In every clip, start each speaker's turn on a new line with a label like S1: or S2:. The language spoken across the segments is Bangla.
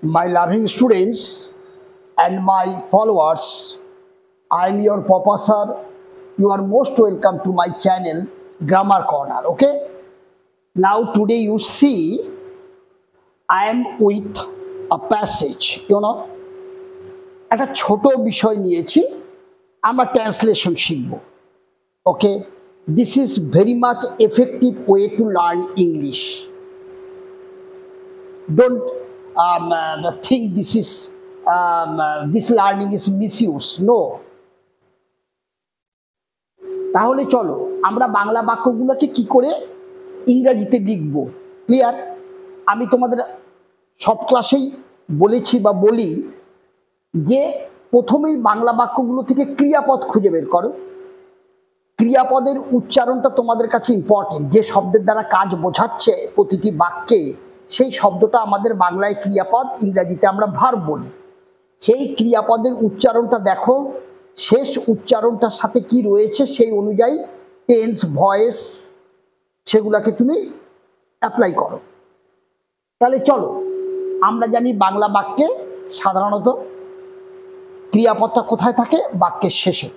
S1: My loving students and my followers, I am your Papa sir. You are most welcome to my channel Grammar Corner. Okay. Now today you see I am with a passage. একটা ছোট বিষয় নিয়েছি, আমরা ট্রান্সলেশন শিখব। Okay. This is very much effective way to learn English. Don't think this learning is misuse. No. তাহলে চলো আমরা বাংলা বাক্যগুলোকে কি করে ইংরেজিতে লিখব। ক্লিয়ার? আমি তোমাদের সব ক্লাসেই বলেছি বা বলি যে প্রথমেই বাংলা বাক্যগুলো থেকে ক্রিয়াপদ খুঁজে বের করো। ক্রিয়াপদের উচ্চারণটা তোমাদের কাছে ইম্পর্টেন্ট। যে শব্দের দ্বারা কাজ বোঝাচ্ছে প্রতিটি বাক্যে, সেই শব্দটা আমাদের বাংলায় ক্রিয়াপদ, ইংরেজিতে আমরা ভার্ব বলি। সেই ক্রিয়াপদের উচ্চারণটা দেখো, শেষ উচ্চারণটার সাথে কি রয়েছে সেই অনুযায়ী টেন্স, ভয়েস সেগুলোকে তুমি অ্যাপ্লাই করো। তাহলে চলো, আমরা জানি বাংলা বাক্যে সাধারণত ক্রিয়াপদটা কোথায় থাকে? বাক্যের শেষে।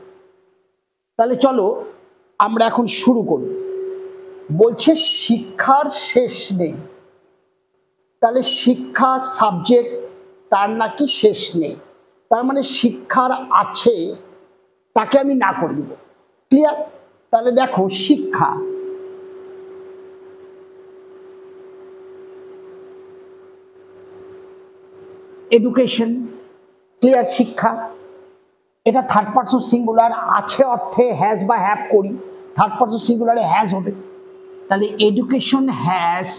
S1: তাহলে চলো আমরা এখন শুরু করি। বলছে শিক্ষার শেষ নেই। তাহলে শিক্ষা সাবজেক্ট, তার নাকি শেষ নেই, তার মানে শিক্ষার আছে, তাকে আমি না করে দিব। ক্লিয়ার? তাহলে দেখো শিক্ষা, এডুকেশন। ক্লিয়ার? শিক্ষা এটা থার্ড পারসন সিঙ্গুলার, আছে অর্থে হ্যাজ বা হ্যাভ করি, থার্ড পারসন সিঙ্গুলারে হ্যাজ হবে। তাহলে এডুকেশন হ্যাজ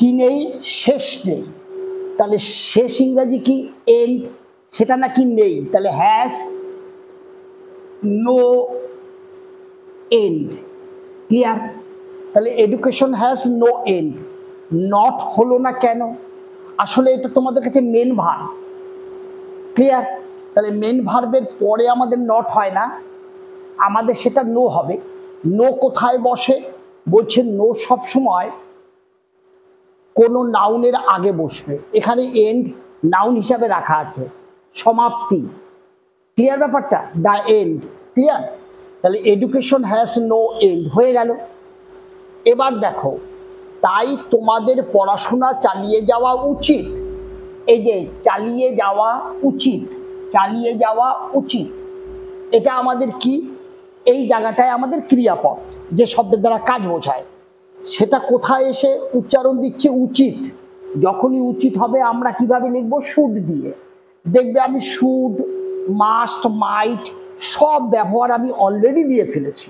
S1: কি নেই? শেষ নেই। তাহলে শেষ ইংরাজি কি? এন্ড। সেটা নাকি নেই, তাহলে হ্যাজ নো এন্ড। ক্লিয়ার? তাহলে education has no end. Not হলো না কেন? আসলে এটা তোমাদের কাছে মেন ভার্ব। ক্লিয়ার? তাহলে মেন ভার্বের পরে আমাদের নট হয় না, আমাদের সেটা নো হবে। নো কোথায় বসে? বলছে নো সবসময় কোনো নাউনের আগে বসবে। এখানে এন্ড নাউন হিসাবে রাখা আছে, সমাপ্তি। ক্লিয়ার ব্যাপারটা? The end. ক্লিয়ার? তাহলে এডুকেশন হ্যাজ নো এন্ড হয়ে গেল। এবার দেখো, তাই তোমাদের পড়াশোনা চালিয়ে যাওয়া উচিত। এই যে চালিয়ে যাওয়া উচিত, চালিয়ে যাওয়া উচিত, এটা আমাদের কি? এই জায়গাটায় আমাদের ক্রিয়াপদ, যে শব্দের দ্বারা কাজ বোঝায়। সেটা কোথায় এসে উচ্চারণ দিচ্ছে? উচিত। যখনই উচিত হবে আমরা কিভাবে লিখব? শুড দিয়ে। দেখবে আমি শুড, মাস্ট, মাইট সব ব্যবহার আমি অলরেডি দিয়ে ফেলেছি।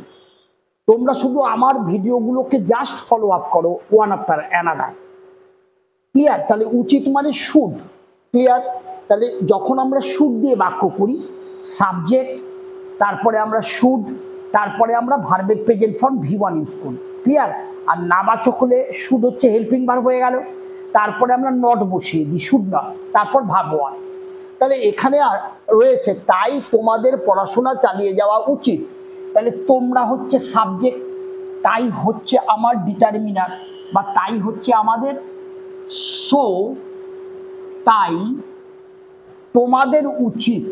S1: তোমরা শুধু আমার ভিডিওগুলোকে জাস্ট ফলো আপ করো ওয়ান আফটার অ্যানাদার। ক্লিয়ার? তাহলে উচিত মানে শুড। ক্লিয়ার? তাহলে যখন আমরা শুড দিয়ে বাক্য করি, সাবজেক্ট, তারপরে আমরা শুড, তারপরে আমরা ভার্বের প্রেজেন্ট ফর্ম V1 ইউজ করি। ক্লিয়ার? আর নাবাচক হলে শুড হচ্ছে হেল্পিং ভার্ব হয়ে গেল, তারপরে আমরা নট বসিয়ে দিই, শুড নট, তারপর ভার্ব ওয়ান। তাহলে এখানে রয়েছে তাই তোমাদের পড়াশোনা চালিয়ে যাওয়া উচিত। তাহলে তোমরা হচ্ছে সাবজেক্ট, তাই হচ্ছে আমার ডিটারমিনার বা তাই হচ্ছে আমাদের সো, তাই তোমাদের উচিত।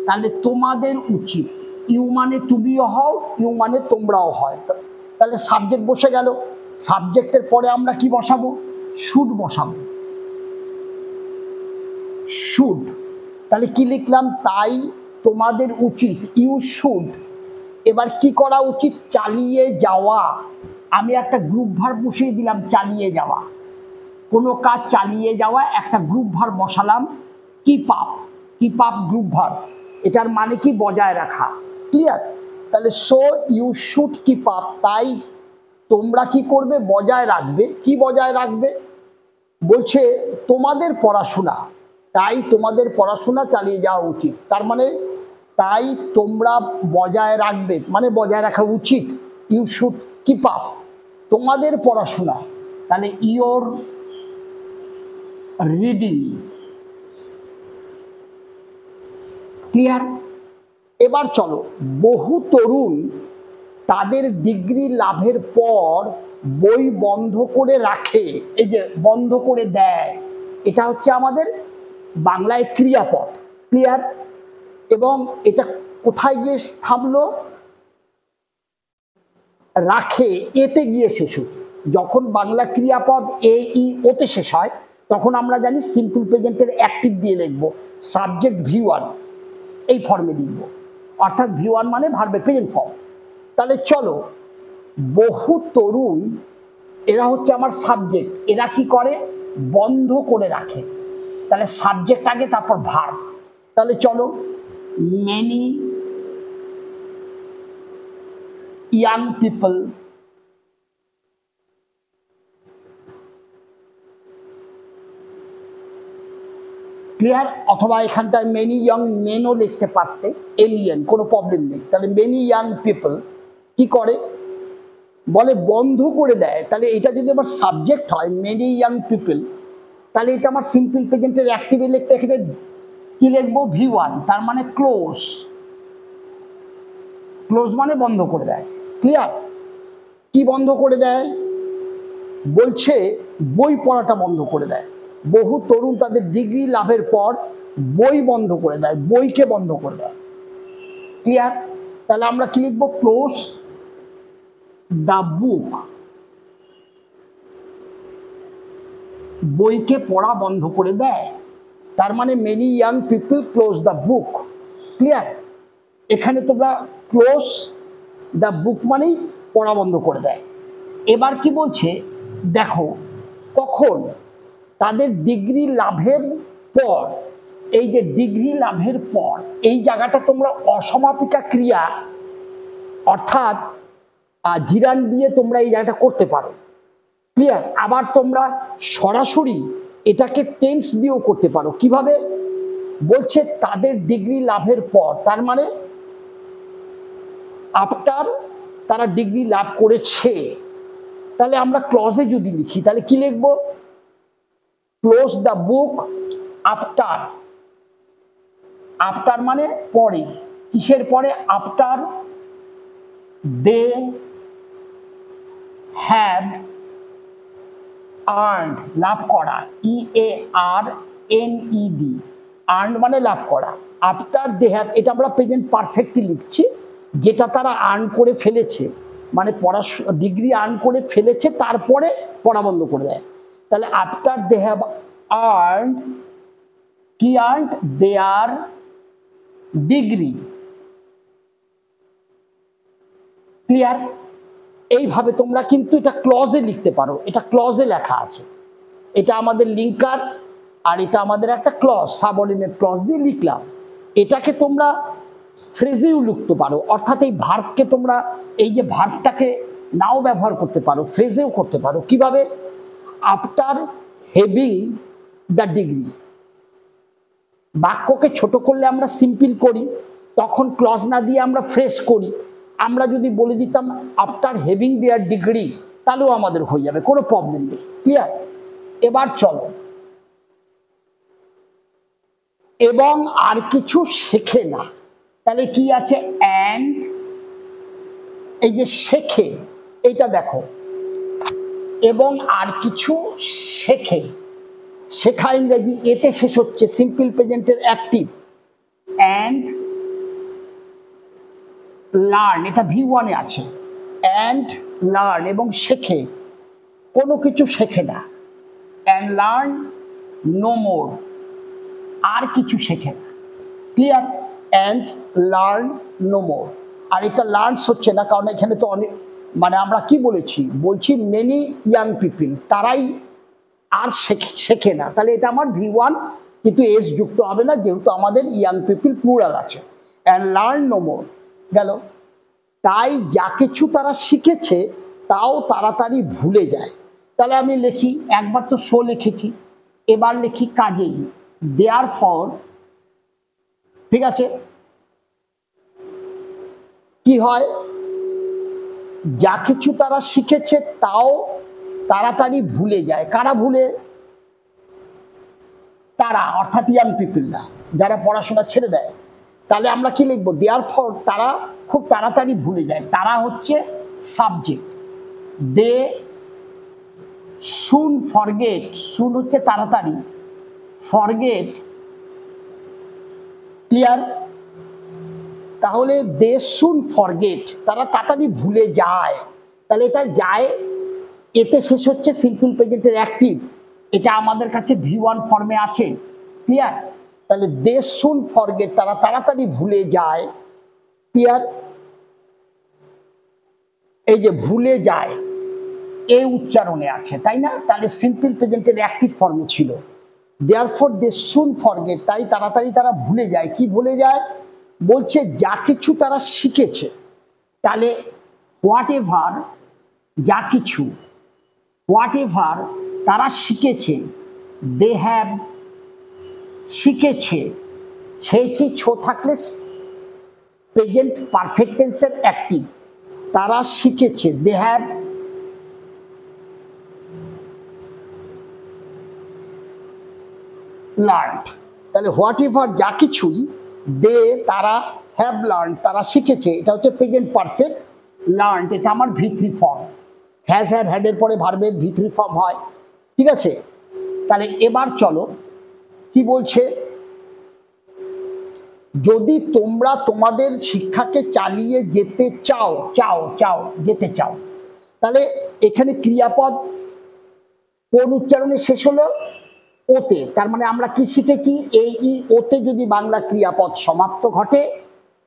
S1: তাহলে তোমাদের উচিত, ইউ মানে তুমিও হও, ইউ মানে তোমরাও হয়। তাহলে সাবজেক্ট বসে গেল, সাবজেক্টের পরে আমরা কি বসাবো? শুড বসাবো, শুড। তাহলে কি লিখলাম? তাই তোমাদের উচিত, ইউ শুড। এবার কি করা উচিত? চালিয়ে যাওয়া। আমি একটা গ্রুপ ভার্ব বসিয়ে দিলাম, চালিয়ে যাওয়া। কোনো কাজ চালিয়ে যাওয়া, একটা গ্রুপ ভার্ব বসালাম, keep up. Keep up group verb, এটার মানে কি? বজায় রাখা। ক্লিয়ার? তাহলে so you should keep up, তাই তোমরা কি করবে? বজায় রাখবে। কি বজায় রাখবে? বলছে তোমাদের পড়াশোনা, তাই তোমাদের পড়াশোনা চালিয়ে যাওয়া উচিত। তার মানে তাই তোমরা বজায় রাখবে, মানে বজায় রাখা উচিত। ইউ শুড কিপ আপ তোমাদের পড়াশোনা। তাহলে ইয়োর রিডিং। ক্লিয়ার? এবার চলো, বহু তরুণ তাদের ডিগ্রি লাভের পর বই বন্ধ করে রাখে। এই যে বন্ধ করে দেয়, এটা হচ্ছে আমাদের বাংলায় ক্রিয়াপদ। ক্লিয়ার? এবং এটা কোথায় গিয়ে থামলো? রাখে এতে গিয়ে শেষ হতো। যখন বাংলা ক্রিয়াপদ এ ই ওতে শেষ হয় তখন আমরা জানি সিম্পল প্রেজেন্টের অ্যাক্টিভ দিয়ে লিখবো, সাবজেক্ট V1 এই ফর্মে লিখব, অর্থাৎ V1 মানে ভার্বের প্রেজেন্ট ফর্ম। তাহলে চলো, বহু তরুণ এরা হচ্ছে আমার সাবজেক্ট, এরা কি করে? বন্ধ করে রাখে। তাহলে সাবজেক্ট আগে তারপর ভার্ব। তাহলে চলো, মেনি ইয়াং পিপল ক্লিয়ার? অথবা এখানটায় মেনি ইয়াং মেনও লিখতে পারতে, MEN, কোনো প্রবলেম নেই। তাহলে মেনি ইয়াং পিপল কি করে? বলে বন্ধ করে দেয়। তাহলে এটা যদি আমার সাবজেক্ট হয় মেনি ইয়াং পিপল, তাহলে এটা আমার সিম্পল প্রেজেন্টের অ্যাক্টিভে লিখতে এখানে কি লিখবো? V1, তার মানে ক্লোজ। ক্লোজ মানে বন্ধ করে দেয়। ক্লিয়ার? কি বন্ধ করে দেয়? বলছে বই পড়াটা বন্ধ করে দেয়। বহু তরুণ তাদের ডিগ্রি লাভের পর বই বন্ধ করে দেয়, বইকে বন্ধ করে দেয়। ক্লিয়ার? তাহলে আমরা কি লিখবো? Close the book. বইকে পড়া বন্ধ করে দেয়, তার মানে many young people close the book. Clear? এখানে তোমরা ক্লোজ দ্য বুক মানেই পড়া বন্ধ করে দেয়। এবার কি বলছে দেখো, কখন? তাদের ডিগ্রি লাভের পর। এই যে ডিগ্রি লাভের পর, এই জায়গাটা তোমরা অসমাপিকা ক্রিয়া অর্থাৎ জিরান দিয়ে তোমরা এই জায়গাটা করতে পারো। ক্লিয়ার? আবার তোমরা সরাসরি এটাকে টেন্স দিয়েও করতে পারো। কিভাবে? বলছে তাদের ডিগ্রি লাভের পর, তার মানে আফটার তারা ডিগ্রি লাভ করেছে। তাহলে আমরা ক্লজে যদি লিখি তাহলে কি লিখবো? Close the book after. After মানে পরে। কিসের পরে? আফটার দে হ্যাভ আর্নড, লাভ করা, EARNED, আর্নড মানে লাভ করা। আফটার দে হ্যাভ, এটা আমরা প্রেজেন্ট পারফেক্টলি লিখছি, যেটা তারা আর্ন করে ফেলেছে, মানে ডিগ্রি আর্ন করে ফেলেছে, তারপরে পড়া বন্ধ করে দেয়। তাহলে আফটার দে হ্যাভ আর্নড, কি আর্নড? দেয়ার ডিগ্রি। ক্লিয়ার? এইভাবে তোমরা কিন্তু এটা ক্লজে লিখতে পারো। এটা ক্লজে লেখা আছে, এটা আমাদের লিঙ্কার, আর এটা আমাদের একটা ক্লজ, সাবঅর্ডিনেট ক্লজ দিয়ে লিখলাম। এটাকে তোমরা ফ্রেজেও লিখতে পারো, অর্থাৎ এই ভার্বকে তোমরা এই যে ভার্বটাকে নাও ব্যবহার করতে পারো, ফ্রেজেও করতে পারো। কিভাবে? After having the degree. বাক্যকে ছোট করলে আমরা সিম্পল করি, তখন ক্লজ না দিয়ে আমরা ফ্রেজ করি। আমরা যদি বলে দিতাম আফটার হ্যাভিং দেয়ার ডিগ্রি, তাহলেও আমাদের হয়ে যাবে, কোনো প্রবলেম নেই। ক্লিয়ার? এবার চলো, এবং আর কিছু শেখে না। তাহলে কি আছে? অ্যান্ড, এই যে শেখে, এইটা দেখো, এবং আর কিছু শেখে। শেখা ইংরেজি এতে শেষ হচ্ছে, সিম্পল প্রেজেন্টের অ্যাক্টিভ। অ্যান্ড লার্ন, এটা V1 এ আছে। অ্যান্ড লার্ন, এবং শেখে, কোনো কিছু শেখে না। অ্যান্ড লার্ন নো মোর, আর কিছু শেখে না। Clear? And learn no more. আর এটা লার্নস হচ্ছে না, কারণ এখানে তো অনেক, মানে আমরা কি বলেছি? বলছি মেনি ইয়াং পিপল, তারাই আর শেখে না। তাহলে এটা আমার V1, কিন্তু এস যুক্ত হবে না, যেহেতু আমাদের ইয়াং পিপল প্লুরাল আছে। অ্যান্ড লার্ন নো মোর গেল। তাই যা কিছু তারা শিখেছে তাও তাড়াতাড়ি ভুলে যায়। তাহলে আমি লিখি, একবার তো সো লিখেছি, এবার লিখি কাজেই, দেয়ার ফর। ঠিক আছে? কি হয়? যা কিছু তারা শিখেছে তাও তাড়াতাড়ি ভুলে যায়। কারা ভুলে? তারা, অর্থাৎ ইয়াং পিপলরা, যারা পড়াশোনা ছেড়ে দেয়। তাহলে আমরা কি লিখবো? দেয়ার ফর, তারা খুব তাড়াতাড়ি ভুলে যায়। তারা হচ্ছে সাবজেক্ট, দে সুন ফরগেট, সুন হচ্ছে তাড়াতাড়ি, ফরগেট, ক্লিয়ার? তাহলে দে শুন ফরগেট, তারা তাড়াতাড়ি ভুলে যায়। তাহলে এটা যায়, এতে শেষ হচ্ছে সিম্পল প্রেজেন্টের অ্যাক্টিভ। এটা আমাদের কাছে V1 ফর্মে আছে, ক্লিয়ার? তাহলে দে শুন ফরগেট, তারা তাড়াতাড়ি ভুলে যায়, ক্লিয়ার? এই যে ভুলে যায় এই উচ্চারণে আছে, তাই না? তাহলে সিম্পল প্রেজেন্টের অ্যাক্টিভ ফর্মে ছিল। দেয়ারফর দে শুন ফরগেট, তাই তাড়াতাড়ি তারা ভুলে যায়। কি ভুলে যায়? বলছে যা কিছু তারা শিখেছে। তাহলে হোয়াট এভার, যা কিছু, হোয়াট এভার তারা শিখেছে, দে হ্যাভ, শিখেছে, ছেছি ছো থাকলে প্রেজেন্ট পারফেক্ট টেন্সের অ্যাক্টিভ। তারা শিখেছে, দে হ্যাভ লার্নড। তাহলে হোয়াট এভার যা কিছুই, দে তারা, হ্যাভ লার্নড তারা শিখেছে, এটা হচ্ছে প্রেজেন্ট পারফেক্ট। লার্নড এটা আমার V3 ফর্ম। হ্যাজ হ্যাভ হ্যাডের পরে ভার্বের V3 ফর্ম হয়, ঠিক আছে? তাহলে এবার চলো কি বলছে, যদি তোমরা তোমাদের শিক্ষাকে চালিয়ে যেতে চাও, চাও চাও যেতে চাও, তাহলে এখানে ক্রিয়াপদ কোন উচ্চারণে শেষ হলো? ওতে। তার মানে আমরা কি শিখেছি? এই ওতে যদি বাংলা ক্রিয়াপদ সমাপ্ত ঘটে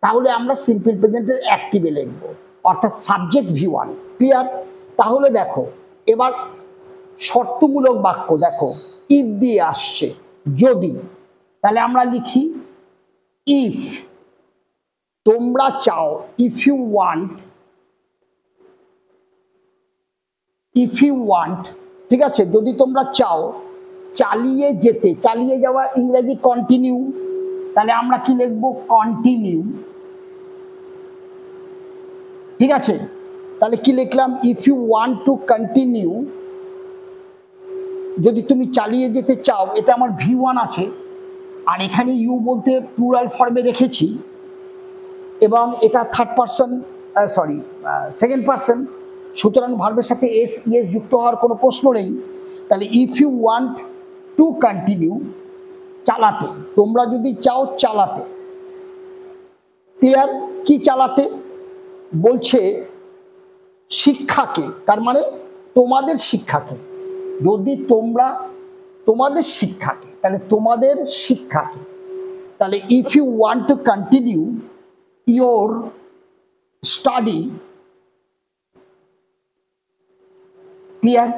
S1: তাহলে আমরা সিম্পল প্রেজেন্টের অ্যাক্টিভে লিখব, অর্থাৎ সাবজেক্ট V1, ক্লিয়ার? তাহলে দেখো এবার শর্তমূলক বাক্য দেখো, ইফ দিয়ে আসছে, যদি। তাহলে আমরা লিখি ইফ, তোমরা চাও, if you want, if you want, ঠিক আছে? যদি তোমরা চাও চালিয়ে যেতে, চালিয়ে যাওয়া ইংরেজি কন্টিনিউ, তাহলে আমরা কি লিখব? কন্টিনিউ, ঠিক আছে? তাহলে কি লিখলাম? If you want to continue, যদি তুমি চালিয়ে যেতে চাও, এটা আমার V1 আছে, আর এখানে ইউ বলতে প্লুরাল ফর্মে রেখেছি, এবং এটা third person, sorry second person, সুতরাং ভার্বের সাথে এস ইএস যুক্ত হওয়ার কোনো প্রশ্ন নেই। তাহলে if you want to continue, চালাতে, তোমরা যদি চাও চালাতে, ক্লিয়ার? কি চালাতে? বলছে শিক্ষাকে, তার মানে তোমাদের শিক্ষাকে। যদি তোমরা তোমাদের শিক্ষাকে, তাহলে তোমাদের শিক্ষাকে, তাহলে if you want to continue your study, clear?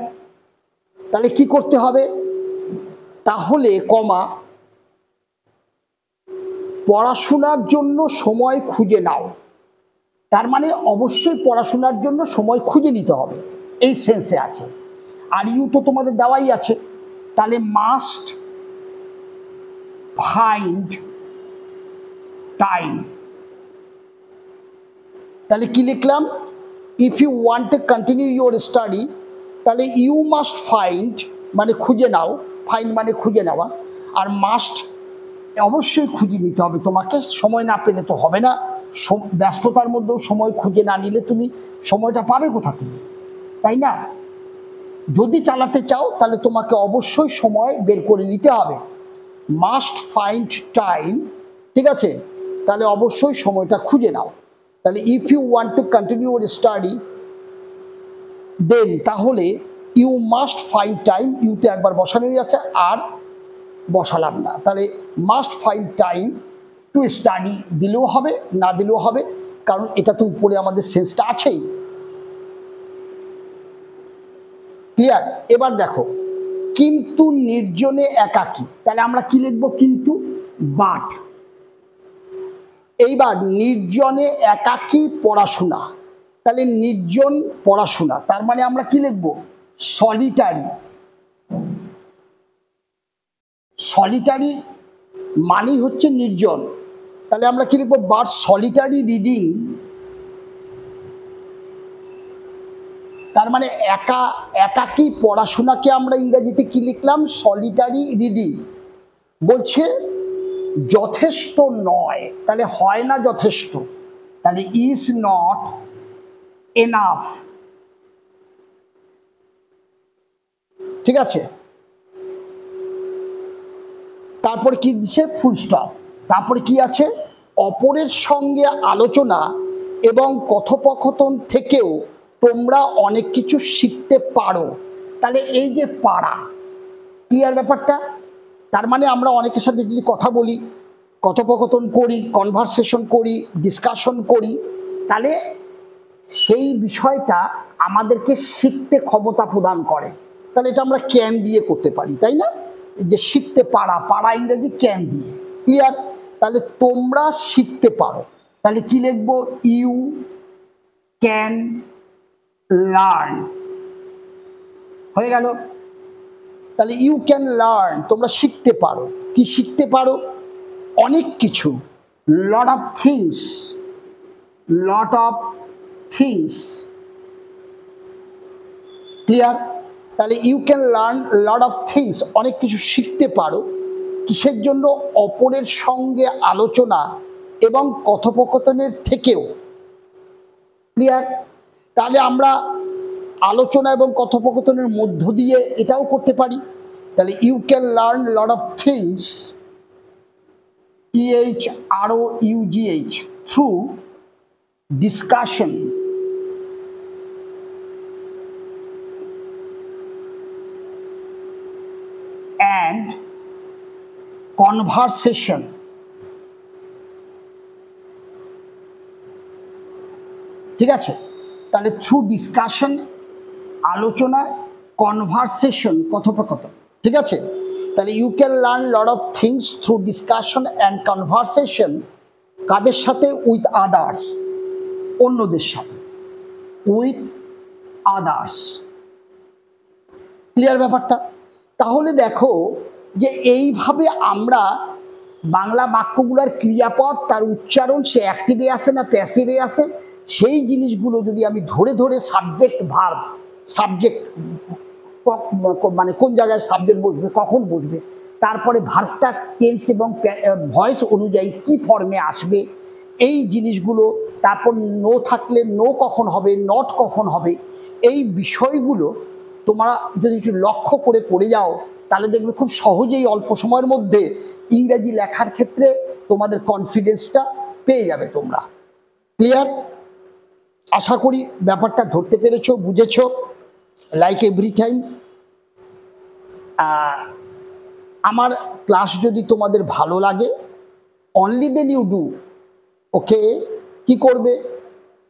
S1: তাহলে কি করতে হবে? তাহলে কমা, পড়াশোনার জন্য সময় খুঁজে নাও। তার মানে অবশ্যই পড়াশোনার জন্য সময় খুঁজে নিতে হবে, এই সেন্সে আছে। আর ইউ তো তোমাদের দেওয়াই আছে, তাহলে মাস্ট ফাইন্ড টাইম। তাহলে কি লিখলাম? If you want to continue your study, তাহলে ইউ মাস্ট ফাইন্ড মানে খুঁজে নাও, ফাইন্ড মানে খুঁজে নেওয়া, আর মাস্ট অবশ্যই খুঁজে নিতে হবে তোমাকে, সময় না পেলে তো হবে না। ব্যস্ততার মধ্যেও সময় খুঁজে না নিলে তুমি সময়টা পাবে কোথা থেকে, তাই না? যদি চালাতে চাও তাহলে তোমাকে অবশ্যই সময় বের করে নিতে হবে, মাস্ট ফাইন্ড টাইম, ঠিক আছে? তাহলে অবশ্যই সময়টা খুঁজে নাও। তাহলে if you want to continue your study then, তাহলে ইউ মাস্ট ফাইন্ড টাইম, ইউতে একবার বসানোই আছে আর বসালাম না, তাহলে must find time to study দিলেও হবে, না দিলেও হবে, কারণ এটা তো উপরে আমাদের সেন্সটা আছেই, ক্লিয়ার? এবার দেখো কিন্তু নির্জনে একাকী, তাহলে আমরা কি লিখব? কিন্তু, বাট। এইবার নির্জনে একাকী পড়াশোনা, তাহলে নির্জন পড়াশোনা, তার মানে আমরা কি লিখব? সলিটারি। সলিটারি মানেই হচ্ছে নির্জন, তাহলে আমরা কি লিখব? বাট সলিটারি রিডিং, তার মানে একাকী পড়াশোনাকে আমরা ইংরেজিতে কি লিখলাম? Solitary reading. বলছে যথেষ্ট নয়, তাহলে হয় না যথেষ্ট, তাহলে ইজ নট এনাফ, ঠিক আছে? তারপরে কি দিচ্ছে, ফুল স্টপ। তারপরে কি আছে, অপরের সঙ্গে আলোচনা এবং কথোপকথন থেকেও তোমরা অনেক কিছু শিখতে পারো। তাহলে এই যে পারা, ক্লিয়ার ব্যাপারটা? তার মানে আমরা অনেকের সাথে যদি কথা বলি, কথোপকথন করি, কনভারসেশন করি, ডিসকাশন করি, তাহলে সেই বিষয়টা আমাদেরকে শিখতে ক্ষমতা প্রদান করে। তাহলে এটা আমরা ক্যান দিয়ে করতে পারি, তাই না? এই যে শিখতে পারা, পারা ইংরেজি ক্যান দিয়ে, ক্লিয়ার? তাহলে তোমরা শিখতে পারো, তাহলে কি লিখবো, ইউ ক্যান লার্ন, হয়ে গেল। তাহলে ইউ ক্যান লার্ন, তোমরা শিখতে পারো। কি শিখতে পারো? অনেক কিছু, lot of things, lot of things, clear? তাহলে you can learn lot of things, অনেক কিছু শিখতে পারো। কিসের জন্য? অপরের সঙ্গে আলোচনা এবং কথোপকথনের থেকেও, ক্লিয়ার? তাহলে আমরা আলোচনা এবং কথোপকথনের মধ্য দিয়ে এটাও করতে পারি। তাহলে you can learn lot of things, THROUGH, through discussion and conversation, ঠিক আছে? তাহলে থ্রু ডিসকাশন, আলোচনা, কনভারসেশন, কথোপকথন, ঠিক আছে? তাহলে you can learn lot of things through discussion and conversation, কাদের সাথে? উইথ আদার্স, অন্যদের সাথে, উইথ আদার্স, ক্লিয়ার ব্যাপারটা? তাহলে দেখো যে এইভাবে আমরা বাংলা বাক্যগুলোর ক্রিয়াপদ, তার উচ্চারণ, সে অ্যাক্টিভে আসে না প্যাসিভে আসে, সেই জিনিসগুলো যদি আমি ধরে ধরে সাবজেক্ট ভার্ব, সাবজেক্ট মানে কোন জায়গায় সাবজেক্ট বসবে, কখন বসবে, তারপরে ভার্বটা টেন্স এবং ভয়েস অনুযায়ী কি ফর্মে আসবে, এই জিনিসগুলো, তারপর নো থাকলে নো কখন হবে, নট কখন হবে, এই বিষয়গুলো তোমরা যদি একটু লক্ষ্য করে পড়ে যাও, তাহলে দেখবে খুব সহজেই অল্প সময়ের মধ্যে ইংরেজি লেখার ক্ষেত্রে তোমাদের কনফিডেন্সটা পেয়ে যাবে তোমরা, ক্লিয়ার? আশা করি ব্যাপারটা ধরতে পেরেছো, বুঝেছো। লাইক এভরি টাইম, আমার ক্লাস যদি তোমাদের ভালো লাগে, অনলি দেন ইউ ডু, ওকে, কি করবে?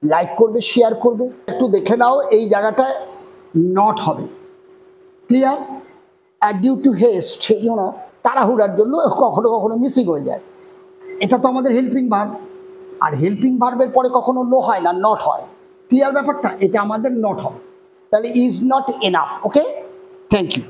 S1: লাইক করবে, শেয়ার করবে। একটু দেখে নাও এই জায়গাটায় নট হবে, ক্লিয়ার? আর ডিউ টু হেস্ট, ইউনো, তাড়াহুড়ার জন্য কখনো কখনো মিসিং হয়ে যায়। এটা তো আমাদের হেল্পিং ভার্ব, আর হেল্পিং ভার্বের পরে কখনো নো হয় না, নট হয়, ক্লিয়ার ব্যাপারটা? এটা আমাদের নট হবে। তাহলে is not enough, okay, thank you.